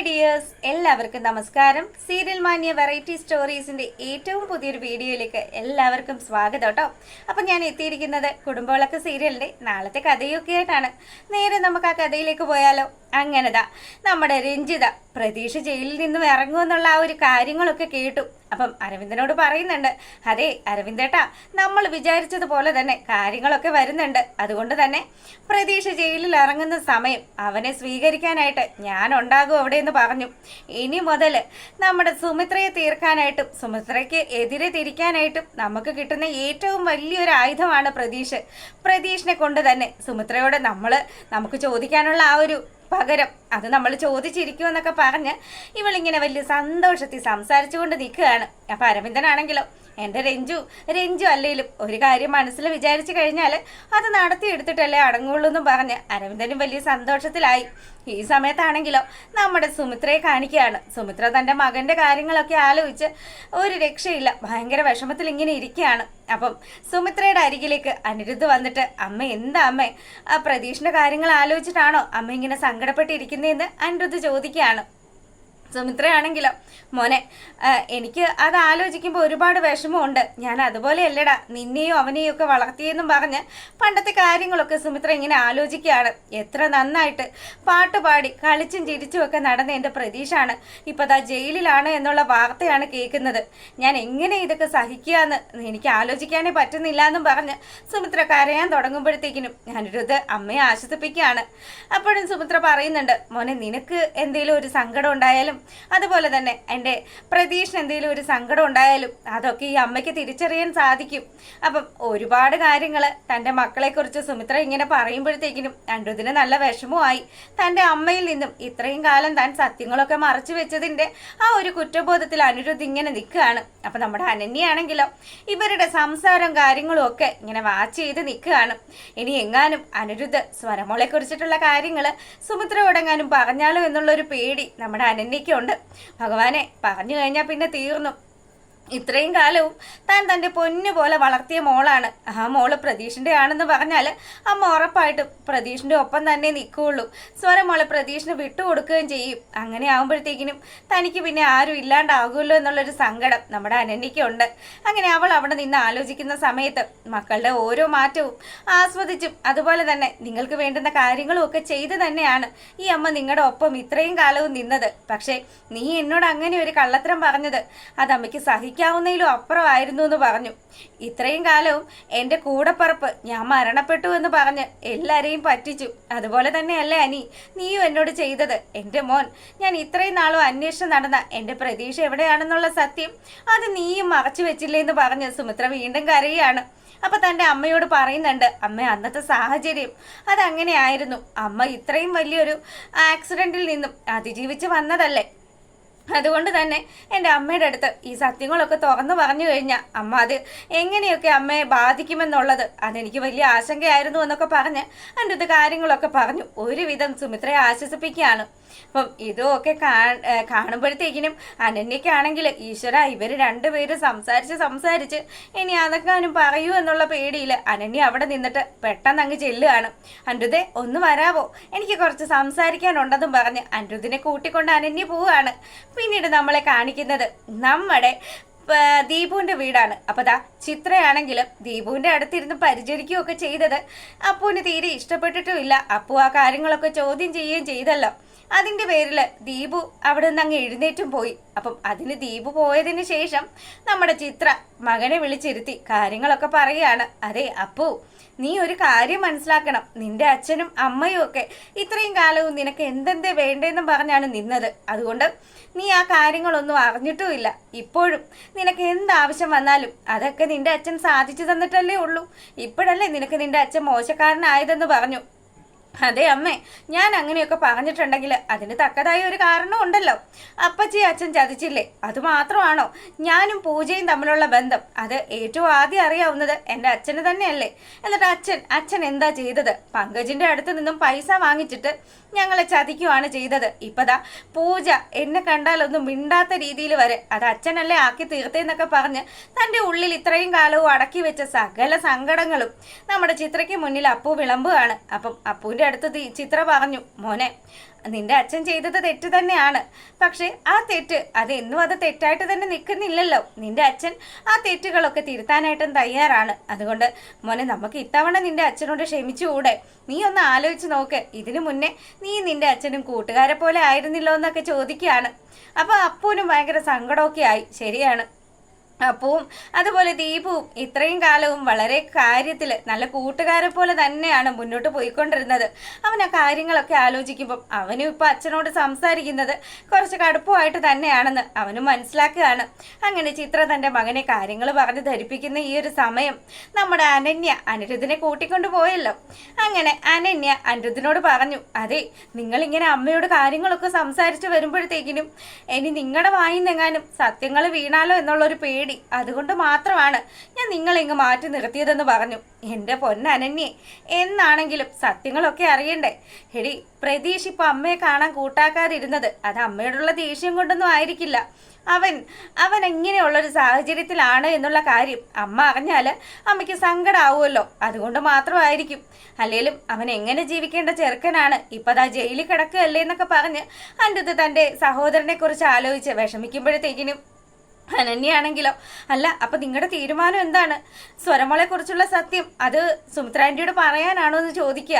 Hi dears, എല്ലാവർക്കും നമസ്കാരം. Serial മാന്യ വെറൈറ്റി സ്റ്റോറീസിന്റെ ഏറ്റവും പുതിയൊരു വീഡിയോയിലേക്ക് എല്ലാവർക്കും സ്വാഗതം കേട്ടോ. അപ്പം ഞാൻ എത്തിയിരിക്കുന്നത് കുടുംബവിളക്ക് സീരിയലിന്റെ നാളത്തെ കഥയൊക്കെ ആയിട്ടാണ്. നേരെ നമുക്ക് ആ കഥയിലേക്ക് പോയാലോ. അങ്ങനെതാ നമ്മുടെ രഞ്ജിത പ്രതീക്ഷ ജയിലിൽ നിന്നും ഇറങ്ങുമെന്നുള്ള ആ ഒരു കാര്യങ്ങളൊക്കെ കേട്ടു. അപ്പം അരവിന്ദനോട് പറയുന്നുണ്ട്, അതെ അരവിന്ദേട്ടാ, നമ്മൾ വിചാരിച്ചതുപോലെ തന്നെ കാര്യങ്ങളൊക്കെ വരുന്നുണ്ട്. അതുകൊണ്ട് തന്നെ പ്രതീക്ഷ ജയിലിൽ ഇറങ്ങുന്ന സമയം അവനെ സ്വീകരിക്കാനായിട്ട് ഞാൻ ഉണ്ടാകും അവിടെ എന്ന് പറഞ്ഞു. ഇനി മുതൽ നമ്മുടെ സുമിത്രയെ തീർക്കാനായിട്ടും സുമിത്രയ്ക്ക് എതിരെ തിരിക്കാനായിട്ടും നമുക്ക് കിട്ടുന്ന ഏറ്റവും വലിയൊരു ആയുധമാണ് പ്രതീഷിനെ കൊണ്ട് തന്നെ സുമിത്രയോട് നമുക്ക് ചോദിക്കാനുള്ള ആ ഒരു പകരം അത് നമ്മൾ ചോദിച്ചിരിക്കുമെന്നൊക്കെ പറഞ്ഞ് ഇവളിങ്ങനെ വലിയ സന്തോഷത്തിൽ സംസാരിച്ചുകൊണ്ട് നിൽക്കുകയാണ്. അപ്പം അരവിന്ദനാണെങ്കിലോ, എൻ്റെ രഞ്ജു അല്ലേലും ഒരു കാര്യം മനസ്സിൽ വിചാരിച്ചു കഴിഞ്ഞാൽ അത് നടത്തിയെടുത്തിട്ടല്ലേ അടങ്ങുള്ളൂ എന്നും പറഞ്ഞ് അരവിന്ദനും വലിയ സന്തോഷത്തിലായി. ഈ സമയത്താണെങ്കിലോ നമ്മുടെ സുമിത്രയെ കാണിക്കുകയാണ്. സുമിത്ര തൻ്റെ മകൻ്റെ കാര്യങ്ങളൊക്കെ ആലോചിച്ച് ഒരു രക്ഷയില്ല, ഭയങ്കര വിഷമത്തിൽ ഇങ്ങനെ ഇരിക്കുകയാണ്. അപ്പം സുമിത്രയുടെ അരികിലേക്ക് അനിരുദ്ധ് വന്നിട്ട്, അമ്മ എന്താ അമ്മേ, ആ പ്രതീഷിൻ്റെ കാര്യങ്ങൾ ആലോചിച്ചിട്ടാണോ അമ്മ ഇങ്ങനെ സങ്കടപ്പെട്ടിരിക്കുന്നതെന്ന് അനിരുദ്ധ് ചോദിക്കുകയാണ്. സുമിത്രയാണെങ്കിലോ, മോനെ എനിക്ക് അത് ആലോചിക്കുമ്പോൾ ഒരുപാട് വിഷമമുണ്ട്. ഞാൻ അതുപോലെയല്ലടാ നിന്നെയും അവനെയും ഒക്കെ വളർത്തിയെന്നും പറഞ്ഞ് പണ്ടത്തെ കാര്യങ്ങളൊക്കെ സുമിത്ര ഇങ്ങനെ ആലോചിക്കുകയാണ്. എത്ര നന്നായിട്ട് പാട്ടുപാടി കളിച്ചും ചിരിച്ചും ഒക്കെ നടന്ന എൻ്റെ പ്രതീക്ഷാണ് ഇപ്പോൾ ദാ ജയിലിലാണ് എന്നുള്ള വാർത്തയാണ് കേൾക്കുന്നത്. ഞാൻ എങ്ങനെ ഇതൊക്കെ സഹിക്കുകയെന്ന് എനിക്ക് ആലോചിക്കാനേ പറ്റുന്നില്ല എന്നും പറഞ്ഞ് സുമിത്ര കരയാൻ തുടങ്ങുമ്പോഴത്തേക്കിനും അനിരുദ്ധ് അമ്മയെ ആശ്വസിപ്പിക്കുകയാണ്. അപ്പോഴും സുമിത്ര പറയുന്നുണ്ട്, മോനെ നിനക്ക് എന്തെങ്കിലും ഒരു സങ്കടം ഉണ്ടായാലും അതുപോലെ തന്നെ എൻ്റെ പ്രതീഷിന് എന്തെങ്കിലും ഒരു സങ്കടം ഉണ്ടായാലും അതൊക്കെ ഈ അമ്മയ്ക്ക് തിരിച്ചറിയാൻ സാധിക്കും. അപ്പം ഒരുപാട് കാര്യങ്ങൾ തൻ്റെ മക്കളെക്കുറിച്ച് സുമിത്ര ഇങ്ങനെ പറയുമ്പോഴത്തേക്കിനും അനിരുദ്ധിന് നല്ല വിഷമമായി. തൻ്റെ അമ്മയിൽ നിന്നും ഇത്രയും കാലം താൻ സത്യങ്ങളൊക്കെ മറച്ചു വെച്ചതിൻ്റെ ആ ഒരു കുറ്റബോധത്തിൽ അനിരുദ്ധ് ഇങ്ങനെ നിൽക്കുകയാണ്. അപ്പം നമ്മുടെ അനന്യയാണെങ്കിലോ ഇവരുടെ സംസാരം കാര്യങ്ങളും ഒക്കെ ഇങ്ങനെ വാച്ച് ചെയ്ത് നിൽക്കുകയാണ്. ഇനി എങ്ങാനും അനിരുദ്ധ് സ്വരമോളെ കുറിച്ചിട്ടുള്ള കാര്യങ്ങൾ സുമിത്രയോടെങ്ങാനും പറഞ്ഞാലോ എന്നുള്ളൊരു പേടി നമ്മുടെ അനന്യയ്ക്കുണ്ട്. ഭഗവാനെ, പറഞ്ഞു കഴിഞ്ഞാൽ പിന്നെ തീർന്നു. ഇത്രയും കാലവും താൻ തൻ്റെ പൊന്നു പോലെ വളർത്തിയ മോളാണ്. ആ മോള് പ്രതീഷിൻ്റെ ആണെന്ന് പറഞ്ഞാൽ അമ്മ ഉറപ്പായിട്ടും പ്രതീഷിൻ്റെ ഒപ്പം തന്നെ നിൽക്കുകയുള്ളൂ. സ്വരം മോളെ പ്രതീഷിന് വിട്ടുകൊടുക്കുകയും ചെയ്യും. അങ്ങനെ ആകുമ്പോഴത്തേക്കിനും തനിക്ക് പിന്നെ ആരും ഇല്ലാണ്ടാകുമല്ലോ എന്നുള്ളൊരു സങ്കടം നമ്മുടെ അനന്യയ്ക്കുണ്ട്. അങ്ങനെ അവൾ അവിടെ നിന്ന് ആലോചിക്കുന്ന സമയത്ത് മക്കളുടെ ഓരോ മാറ്റവും ആസ്വദിച്ചും അതുപോലെ തന്നെ നിങ്ങൾക്ക് വേണ്ടുന്ന കാര്യങ്ങളും ഒക്കെ ചെയ്ത് തന്നെയാണ് ഈ അമ്മ നിങ്ങളുടെ ഒപ്പം ഇത്രയും കാലവും നിന്നത്. പക്ഷേ നീ എന്നോട് അങ്ങനെ ഒരു കള്ളത്തരം പറഞ്ഞത് അത് അമ്മയ്ക്ക് സഹിക്കും ാവുന്നതിലും അപ്പുറമായിരുന്നു എന്ന് പറഞ്ഞു. ഇത്രയും കാലവും എൻ്റെ കൂടപ്പറപ്പ് ഞാൻ മരണപ്പെട്ടു എന്ന് പറഞ്ഞ് എല്ലാവരെയും പറ്റിച്ചു. അതുപോലെ തന്നെയല്ലേ അനി നീയും എന്നോട് ചെയ്തത്. എൻ്റെ മോൻ, ഞാൻ ഇത്രയും നാളും അന്വേഷണം നടന്ന എൻ്റെ പ്രതീക്ഷ എവിടെയാണെന്നുള്ള സത്യം അത് നീയും മറച്ചു വെച്ചില്ലേ എന്ന് പറഞ്ഞ് സുമിത്ര വീണ്ടും കരയുകയാണ്. അപ്പൊ തൻ്റെ അമ്മയോട് പറയുന്നുണ്ട്, അമ്മ അന്നത്തെ സാഹചര്യം അതങ്ങനെ ആയിരുന്നു. അമ്മ ഇത്രയും വലിയൊരു ആക്സിഡന്റിൽ നിന്നും അതിജീവിച്ച് വന്നതല്ലേ. അതുകൊണ്ട് തന്നെ എൻ്റെ അമ്മയുടെ അടുത്ത് ഈ സത്യങ്ങളൊക്കെ തുറന്നു പറഞ്ഞു കഴിഞ്ഞാൽ അമ്മ അത് എങ്ങനെയൊക്കെ അമ്മയെ ബാധിക്കുമെന്നുള്ളത് അതെനിക്ക് വലിയ ആശങ്കയായിരുന്നു എന്നൊക്കെ പറഞ്ഞ് എൻ്റെ അടുത്ത് കാര്യങ്ങളൊക്കെ പറഞ്ഞു. ഒരുവിധം സുമിത്രയെ ആശ്വസിപ്പിക്കുകയാണ്. അപ്പം ഇതുമൊക്കെ കാണുമ്പോഴത്തേക്കിനും അനന്യക്കാണെങ്കിൽ ഈശ്വര ഇവർ രണ്ടുപേരും സംസാരിച്ച് ഇനി അതൊക്കാനും പറയൂ എന്നുള്ള പേടിയിൽ അനന്യ അവിടെ നിന്നിട്ട് പെട്ടെന്ന് അങ്ങ് ചെല്ലുകയാണ്. അനിരുദ്ധേ, ഒന്ന് വരാവോ, എനിക്ക് കുറച്ച് സംസാരിക്കാനുണ്ടെന്നും പറഞ്ഞ് അനിരുദ്ധിനെ കൂട്ടിക്കൊണ്ട് അനന്യ പോവുകയാണ്. പിന്നീട് നമ്മളെ കാണിക്കുന്നത് നമ്മുടെ ദീപുവിൻ്റെ വീടാണ്. അപ്പോൾ ദാ ചിത്രയാണെങ്കിലും ദീപുവിൻ്റെ അടുത്തിരുന്ന് പരിചരിക്കുകയൊക്കെ ചെയ്തത് അപ്പുവിന് തീരെ ഇഷ്ടപ്പെട്ടിട്ടുമില്ല. അപ്പു ആ കാര്യങ്ങളൊക്കെ ചോദ്യം ചെയ്യുകയും ചെയ്തല്ലോ. അതിൻ്റെ പേരിൽ ദീപു അവിടെ നിന്ന് അങ്ങ് എഴുന്നേറ്റും പോയി. അപ്പം അതിന് ദീപു പോയതിന് ശേഷം നമ്മുടെ ചിത്ര മകനെ വിളിച്ചിരുത്തി കാര്യങ്ങളൊക്കെ പറയുകയാണ്. അതെ അപ്പു, നീ ഒരു കാര്യം മനസ്സിലാക്കണം. നിന്റെ അച്ഛനും അമ്മയും ഒക്കെ ഇത്രയും കാലവും നിനക്ക് എന്തെന്തേ വേണ്ടതെന്നും പറഞ്ഞാണ് നിന്നത്. അതുകൊണ്ട് നീ ആ കാര്യങ്ങളൊന്നും അറിഞ്ഞിട്ടുമില്ല. ഇപ്പോഴും നിനക്ക് എന്താവശ്യം വന്നാലും അതൊക്കെ നിന്റെ അച്ഛൻ സാധിച്ചു തന്നിട്ടല്ലേ ഉള്ളൂ. ഇപ്പോഴല്ലേ നിനക്ക് നിന്റെ അച്ഛൻ മോശക്കാരനായതെന്ന് പറഞ്ഞു. അതെ അമ്മേ, ഞാൻ അങ്ങനെയൊക്കെ പറഞ്ഞിട്ടുണ്ടെങ്കിൽ അതിന് തക്കതായ ഒരു കാരണം ഉണ്ടല്ലോ. അപ്പച്ചി അച്ഛൻ ചതിച്ചില്ലേ, അതുമാത്രമാണോ? ഞാനും പൂജയും തമ്മിലുള്ള ബന്ധം അത് ഏറ്റവും ആദ്യം അറിയാവുന്നത് എൻ്റെ അച്ഛന് തന്നെയല്ലേ. എന്നിട്ട് അച്ഛൻ എന്താ ചെയ്തത്? പങ്കജിൻ്റെ അടുത്ത് നിന്നും പൈസ വാങ്ങിച്ചിട്ട് ഞങ്ങളെ ചതിക്കുവാണ് ചെയ്തത്. ഇപ്പതാ പൂജ എന്നെ കണ്ടാലൊന്നും മിണ്ടാത്ത രീതിയിൽ വരെ അത് അച്ഛനല്ലേ ആക്കി തീർത്തേന്നൊക്കെ പറഞ്ഞ് തൻ്റെ ഉള്ളിൽ ഇത്രയും കാലവും അടക്കി വെച്ച സകല സങ്കടങ്ങളും നമ്മുടെ ചിത്രയ്ക്ക് മുന്നിൽ അപ്പു വിളമ്പുകയാണ്. അപ്പം അപ്പുവിൻ്റെ അടുത്ത് ചിത്ര പറഞ്ഞു, മോനെ നിന്റെ അച്ഛൻ ചെയ്തത് തെറ്റ് തന്നെയാണ്. പക്ഷെ ആ തെറ്റ് എന്നും അത് തെറ്റായിട്ട് തന്നെ നിൽക്കുന്നില്ലല്ലോ. നിന്റെ അച്ഛൻ ആ തെറ്റുകളൊക്കെ തിരുത്താനായിട്ടും തയ്യാറാണ്. അതുകൊണ്ട് മോനെ, നമുക്ക് ഇത്തവണ നിന്റെ അച്ഛനോട് ക്ഷമിച്ചുകൂടെ? നീ ഒന്ന് ആലോചിച്ച് നോക്ക്. ഇതിനു മുന്നേ നീ നിന്റെ അച്ഛനും കൂട്ടുകാരെ പോലെ ആയിരുന്നില്ലോ എന്നൊക്കെ ചോദിക്കുകയാണ്. അപ്പോൾ അപ്പൂനും ഭയങ്കര സങ്കടമൊക്കെ ആയി. ശരിയാണ്, അപ്പവും അതുപോലെ ദീപവും ഇത്രയും കാലവും വളരെ കാര്യത്തിൽ നല്ല കൂട്ടുകാരെ പോലെ തന്നെയാണ് മുന്നോട്ട് പോയിക്കൊണ്ടിരുന്നത്. അവൻ ആ കാര്യങ്ങളൊക്കെ ആലോചിക്കുമ്പം അവനും ഇപ്പം അച്ഛനോട് സംസാരിക്കുന്നത് കുറച്ച് കടുപ്പമായിട്ട് തന്നെയാണെന്ന് അവനും മനസ്സിലാക്കുകയാണ്. അങ്ങനെ ചിത്ര തൻ്റെ മകനെ കാര്യങ്ങൾ പറഞ്ഞ് ധരിപ്പിക്കുന്ന ഈ ഒരു സമയം നമ്മുടെ അനന്യ അനിരുദ്ധിനെ കൂട്ടിക്കൊണ്ടു പോയല്ലോ. അങ്ങനെ അനന്യ അനിരുദ്ധിനോട് പറഞ്ഞു, അതെ, നിങ്ങളിങ്ങനെ അമ്മയോട് കാര്യങ്ങളൊക്കെ സംസാരിച്ച് വരുമ്പോഴത്തേക്കിനും ഇനി നിങ്ങളുടെ വായിന്നെങ്ങാനും സത്യങ്ങൾ വീണാലോ എന്നുള്ളൊരു പേടി, അതുകൊണ്ട് മാത്രമാണ് ഞാൻ നിങ്ങളിങ്ങ് മാറ്റി നിർത്തിയതെന്ന് പറഞ്ഞു. എൻ്റെ പൊന്നനന്യെ, എന്നാണെങ്കിലും സത്യങ്ങളൊക്കെ അറിയണ്ടേ? എടി, പ്രതീഷ് ഇപ്പം അമ്മയെ കാണാൻ കൂട്ടാക്കാതിരുന്നത് അത് അമ്മയോടുള്ള ദേഷ്യം കൊണ്ടൊന്നും ആയിരിക്കില്ല. അവൻ എങ്ങനെയുള്ളൊരു സാഹചര്യത്തിലാണ് എന്നുള്ള കാര്യം അമ്മ അറിഞ്ഞാൽ അമ്മയ്ക്ക് സങ്കടമാവുമല്ലോ, അതുകൊണ്ട് മാത്രമായിരിക്കും. അല്ലെങ്കിലും അവൻ എങ്ങനെ ജീവിക്കേണ്ട ചെറുക്കനാണ്, ഇപ്പം അതാ ജയിലിൽ കിടക്കുകയല്ലേ എന്നൊക്കെ പറഞ്ഞ് അനിരുദ്ധ് തൻ്റെ സഹോദരനെ കുറിച്ച് ആലോചിച്ച് വിഷമിക്കുമ്പോഴത്തേക്കിനും അനന്യാണെങ്കിലോ, അല്ല, അപ്പൊ നിങ്ങളുടെ തീരുമാനം എന്താണ്? സ്വരമോളെ കുറിച്ചുള്ള സത്യം അത് സുമിത്രാൻ്റിയോട് പറയാനാണോ എന്ന് ചോദിക്കുക.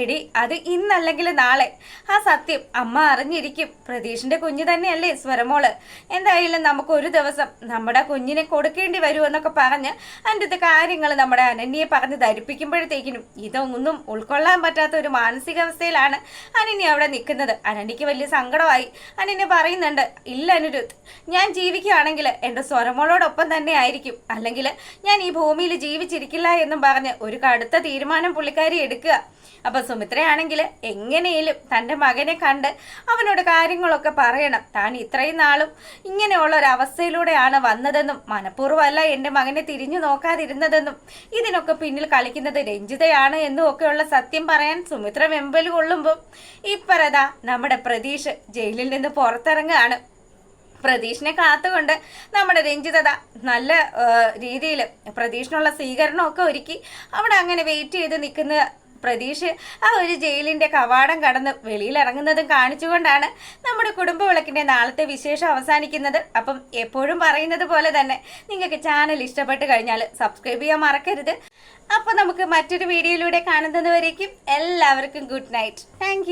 എടി, അത് ഇന്നല്ലെങ്കിൽ നാളെ ആ സത്യം അമ്മ അറിഞ്ഞിരിക്കും. പ്രതീഷിന്റെ കുഞ്ഞ് തന്നെയല്ലേ സ്വരമോള്. എന്തായാലും നമുക്ക് ഒരു ദിവസം നമ്മുടെ കുഞ്ഞിനെ കൊടുക്കേണ്ടി വരുമെന്നൊക്കെ പറഞ്ഞ് അതിൻ്റെ കാര്യങ്ങൾ നമ്മുടെ അനന്യയെ പറഞ്ഞ് ധരിപ്പിക്കുമ്പോഴത്തേക്കിനും ഇതൊന്നും ഉൾക്കൊള്ളാൻ പറ്റാത്ത ഒരു മാനസികാവസ്ഥയിലാണ് അനന്യ അവിടെ നിൽക്കുന്നത്. അനന്യക്ക് വലിയ സങ്കടമായി. അനന്യ പറയുന്നുണ്ട്, ഇല്ല അനിരുദ്ധ്, ഞാൻ ജീവിക്കുകയാണെങ്കിൽ എൻ്റെ സ്വരമോളോടൊപ്പം തന്നെ ആയിരിക്കും, അല്ലെങ്കിൽ ഞാൻ ഈ ഭൂമിയിൽ ജീവിച്ചിരിക്കില്ല എന്നും പറഞ്ഞ് ഒരു കടുത്ത തീരുമാനം പുള്ളിക്കാരി എടുക്കുക. അപ്പൊ സുമിത്രയാണെങ്കിൽ എങ്ങനെയും തൻ്റെ മകനെ കണ്ട് അവനോട് കാര്യങ്ങളൊക്കെ പറയണം. താൻ ഇത്രയും നാളും ഇങ്ങനെയുള്ള ഒരു അവസ്ഥയിലൂടെയാണ് വന്നതെന്നും മനഃപൂർവ്വമല്ല എൻ്റെ മകനെ തിരിഞ്ഞു നോക്കാതിരുന്നതെന്നും ഇതിനൊക്കെ പിന്നിൽ കളിക്കുന്നത് രഞ്ജിതയാണ് എന്നും ഒക്കെയുള്ള സത്യം പറയാൻ സുമിത്ര വെമ്പൽ കൊള്ളുമ്പോൾ ഇപ്പറതാ നമ്മുടെ പ്രതീഷ് ജയിലിൽ നിന്ന് പുറത്തിറങ്ങുകയാണ്. പ്രതീഷിനെ കാത്തുകൊണ്ട് നമ്മുടെ രഞ്ജിത നല്ല രീതിയിൽ പ്രതീഷിനുള്ള സ്വീകരണമൊക്കെ ഒരുക്കി അവിടെ അങ്ങനെ വെയിറ്റ് ചെയ്ത് നിൽക്കുന്ന പ്രതീഷ് ആ ഒരു ജയിലിൻ്റെ കവാടം കടന്ന് വെളിയിലിറങ്ങുന്നതും കാണിച്ചുകൊണ്ടാണ് നമ്മുടെ കുടുംബവിളക്കിൻ്റെ നാളത്തെ വിശേഷം അവസാനിക്കുന്നത്. അപ്പം എപ്പോഴും പറയുന്നത് പോലെ തന്നെ നിങ്ങൾക്ക് ചാനൽ ഇഷ്ടപ്പെട്ട് കഴിഞ്ഞാൽ സബ്സ്ക്രൈബ് ചെയ്യാൻ മറക്കരുത്. അപ്പോൾ നമുക്ക് മറ്റൊരു വീഡിയോയിലൂടെ കാണുന്നത് വരേക്കും എല്ലാവർക്കും ഗുഡ് നൈറ്റ്. താങ്ക്